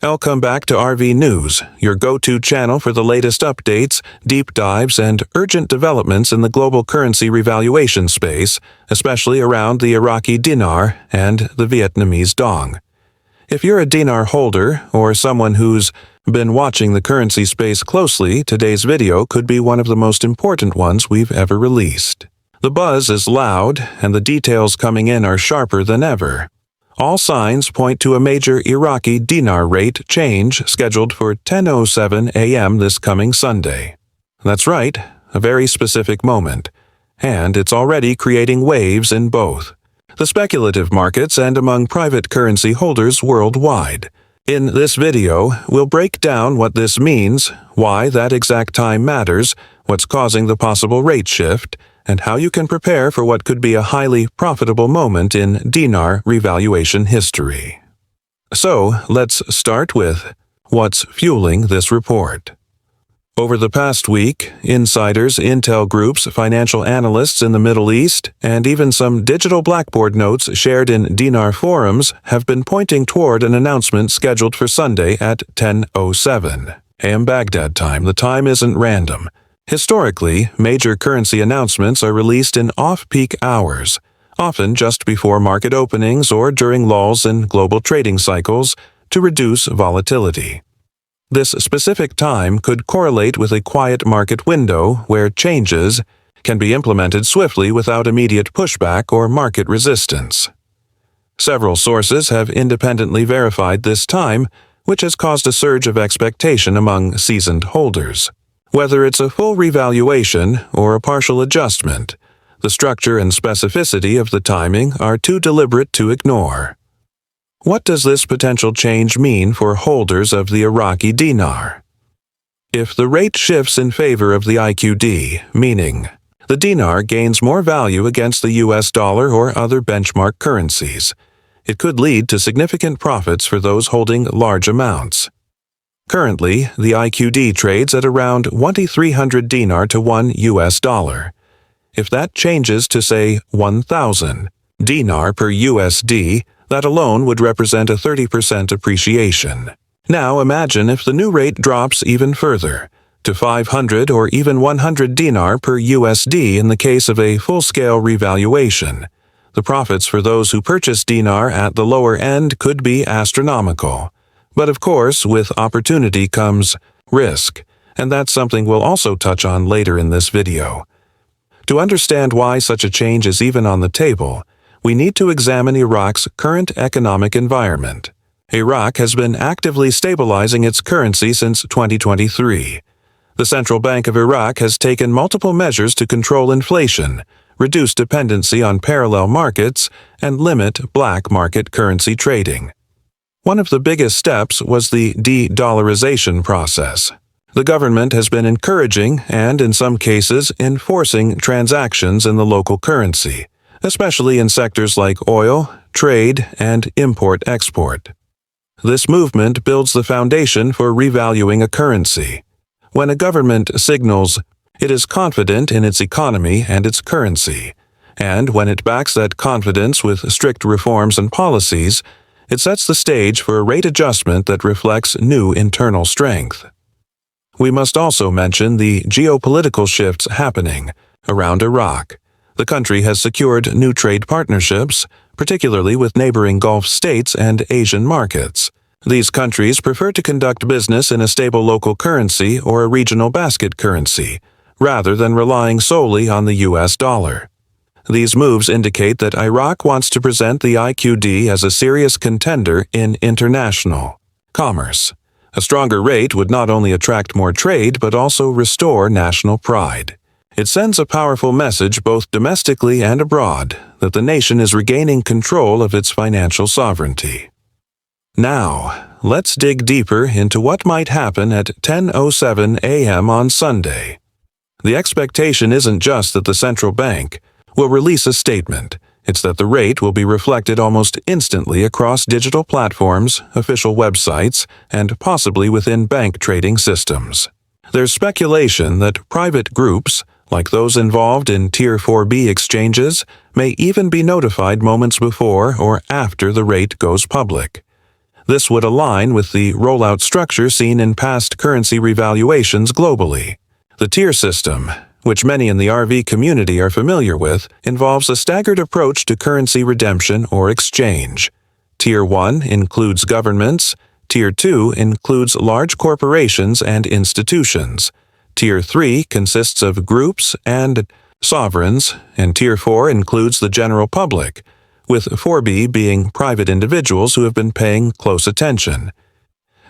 Welcome back to RV News, your go-to channel for the latest updates, deep dives, and urgent developments in the global currency revaluation space, especially around the Iraqi Dinar and the Vietnamese Dong. If you're a dinar holder or someone who's been watching the currency space closely, today's video could be one of the most important ones we've ever released. The buzz is loud, and the details coming in are sharper than ever. All signs point to a major Iraqi dinar rate change scheduled for 10:07 a.m. this coming Sunday. That's right, a very specific moment. And it's already creating waves in both the speculative markets and among private currency holders worldwide. In this video, we'll break down what this means, why that exact time matters, what's causing the possible rate shift, and how you can prepare for what could be a highly profitable moment in dinar revaluation history. So, let's start with what's fueling this report. Over the past week, insiders, intel groups, financial analysts in the Middle East, and even some digital blackboard notes shared in dinar forums have been pointing toward an announcement scheduled for Sunday at 10:07 a.m. Baghdad time. The time isn't random. Historically, major currency announcements are released in off-peak hours, often just before market openings or during lulls in global trading cycles, to reduce volatility. This specific time could correlate with a quiet market window where changes can be implemented swiftly without immediate pushback or market resistance. Several sources have independently verified this time, which has caused a surge of expectation among seasoned holders. Whether it's a full revaluation or a partial adjustment, the structure and specificity of the timing are too deliberate to ignore. What does this potential change mean for holders of the Iraqi dinar? If the rate shifts in favor of the IQD, meaning the dinar gains more value against the US dollar or other benchmark currencies, it could lead to significant profits for those holding large amounts. Currently, the IQD trades at around 2,300 dinar to $1 US dollar. If that changes to, say, 1,000 dinar per USD, that alone would represent a 30% appreciation. Now imagine if the new rate drops even further, to 500 or even 100 dinar per USD in the case of a full-scale revaluation. The profits for those who purchase dinar at the lower end could be astronomical. But of course, with opportunity comes risk, and that's something we'll also touch on later in this video. To understand why such a change is even on the table, we need to examine Iraq's current economic environment. Iraq has been actively stabilizing its currency since 2023. The Central Bank of Iraq has taken multiple measures to control inflation, reduce dependency on parallel markets, and limit black market currency trading. One of the biggest steps was the de-dollarization process. The government has been encouraging and, in some cases, enforcing transactions in the local currency, especially in sectors like oil, trade, and import-export. This movement builds the foundation for revaluing a currency. When a government signals it is confident in its economy and its currency, and when it backs that confidence with strict reforms and policies, it sets the stage for a rate adjustment that reflects new internal strength. We must also mention the geopolitical shifts happening around Iraq. The country has secured new trade partnerships, particularly with neighboring Gulf states and Asian markets. These countries prefer to conduct business in a stable local currency or a regional basket currency, rather than relying solely on the US dollar. These moves indicate that Iraq wants to present the IQD as a serious contender in international commerce. A stronger rate would not only attract more trade but also restore national pride. It sends a powerful message both domestically and abroad that the nation is regaining control of its financial sovereignty. Now, let's dig deeper into what might happen at 10:07 a.m. on Sunday. The expectation isn't just that the central bank will release a statement. It's that the rate will be reflected almost instantly across digital platforms, official websites, and possibly within bank trading systems. There's speculation that private groups, like those involved in Tier 4B exchanges, may even be notified moments before or after the rate goes public. This would align with the rollout structure seen in past currency revaluations globally. The tier system, which many in the RV community are familiar with, involves a staggered approach to currency redemption or exchange. Tier 1 includes governments, Tier 2 includes large corporations and institutions, Tier 3 consists of groups and sovereigns, and Tier 4 includes the general public, with 4B being private individuals who have been paying close attention.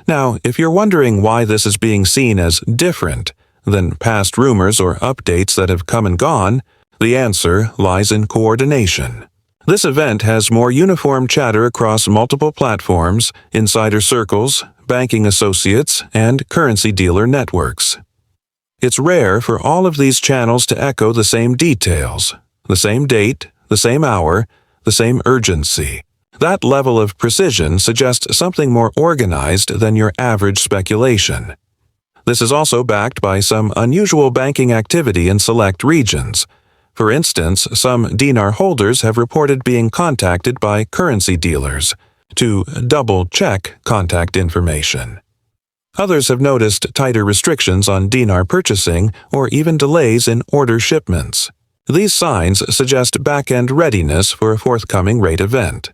Now, if you're wondering why this is being seen as different than past rumors or updates that have come and gone, the answer lies in coordination. This event has more uniform chatter across multiple platforms, insider circles, banking associates, and currency dealer networks. It's rare for all of these channels to echo the same details, the same date, the same hour, the same urgency. That level of precision suggests something more organized than your average speculation. This is also backed by some unusual banking activity in select regions. For instance, some dinar holders have reported being contacted by currency dealers to double-check contact information. Others have noticed tighter restrictions on dinar purchasing or even delays in order shipments. These signs suggest back-end readiness for a forthcoming rate event.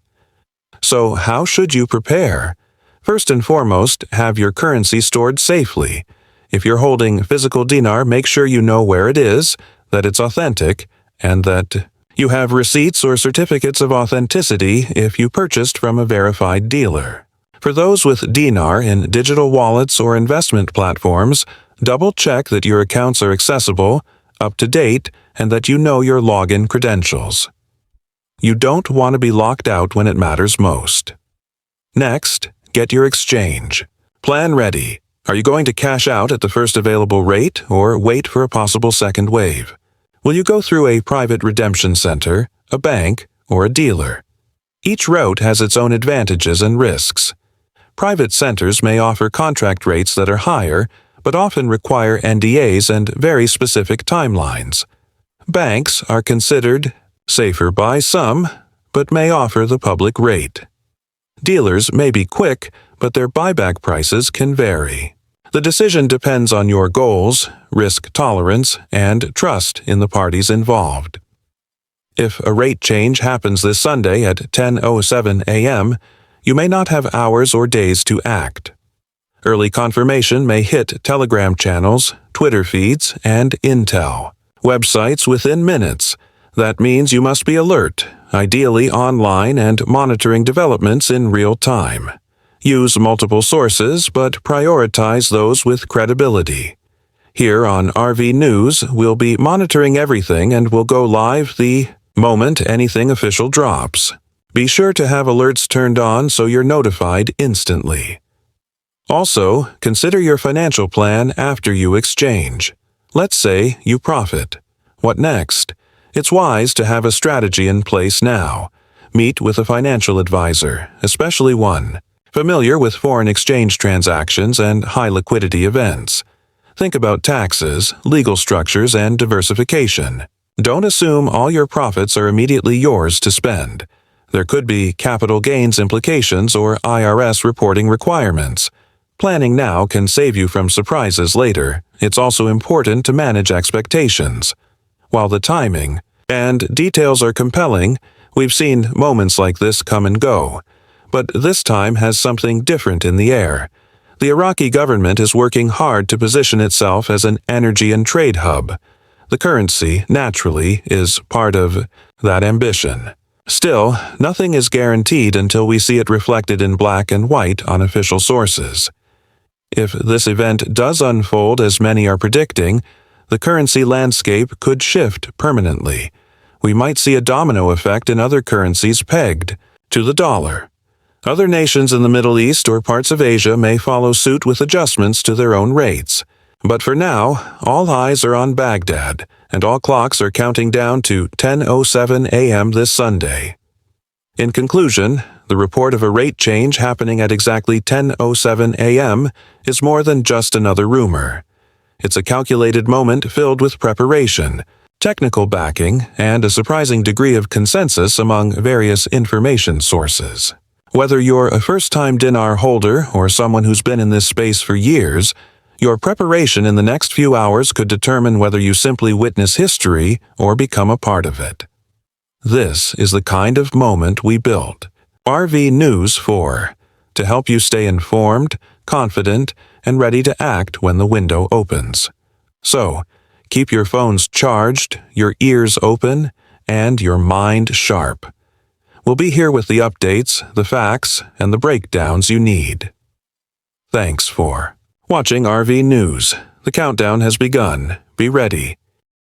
So how should you prepare? First and foremost, have your currency stored safely. If you're holding physical dinar, make sure you know where it is, that it's authentic, and that you have receipts or certificates of authenticity if you purchased from a verified dealer. For those with dinar in digital wallets or investment platforms, double-check that your accounts are accessible, up to date, and that you know your login credentials. You don't want to be locked out when it matters most. Next, get your exchange. Plan ready. Are you going to cash out at the first available rate or wait for a possible second wave? Will you go through a private redemption center, a bank, or a dealer? Each route has its own advantages and risks. Private centers may offer contract rates that are higher, but often require NDAs and very specific timelines. Banks are considered safer by some, but may offer the public rate. Dealers may be quick, but their buyback prices can vary. The decision depends on your goals, risk tolerance, and trust in the parties involved. If a rate change happens this Sunday at 10:07 a.m., you may not have hours or days to act. Early confirmation may hit Telegram channels, Twitter feeds, and Intel websites within minutes. That means you must be alert, ideally online and monitoring developments in real time. Use multiple sources, but prioritize those with credibility. Here on RV News, we'll be monitoring everything and will go live the moment anything official drops. Be sure to have alerts turned on so you're notified instantly. Also, consider your financial plan after you exchange. Let's say you profit. What next? It's wise to have a strategy in place now. Meet with a financial advisor, especially one familiar with foreign exchange transactions and high liquidity events. Think about taxes, legal structures, and diversification. Don't assume all your profits are immediately yours to spend. There could be capital gains implications or IRS reporting requirements. Planning now can save you from surprises later. It's also important to manage expectations. While the timing and details are compelling, we've seen moments like this come and go. But this time has something different in the air. The Iraqi government is working hard to position itself as an energy and trade hub. The currency, naturally, is part of that ambition. Still, nothing is guaranteed until we see it reflected in black and white on official sources. If this event does unfold as many are predicting, the currency landscape could shift permanently. We might see a domino effect in other currencies pegged to the dollar. Other nations in the Middle East or parts of Asia may follow suit with adjustments to their own rates. But for now, all eyes are on Baghdad, and all clocks are counting down to 10:07 a.m. this Sunday. In conclusion, the report of a rate change happening at exactly 10:07 a.m. is more than just another rumor. It's a calculated moment filled with preparation, technical backing, and a surprising degree of consensus among various information sources. Whether you're a first-time dinar holder or someone who's been in this space for years, your preparation in the next few hours could determine whether you simply witness history or become a part of it. This is the kind of moment we built. RV News 4, to help you stay informed, confident, and ready to act when the window opens. So, keep your phones charged, your ears open, and your mind sharp. We'll be here with the updates, the facts, and the breakdowns you need. Thanks for watching RV News. The countdown has begun. Be ready.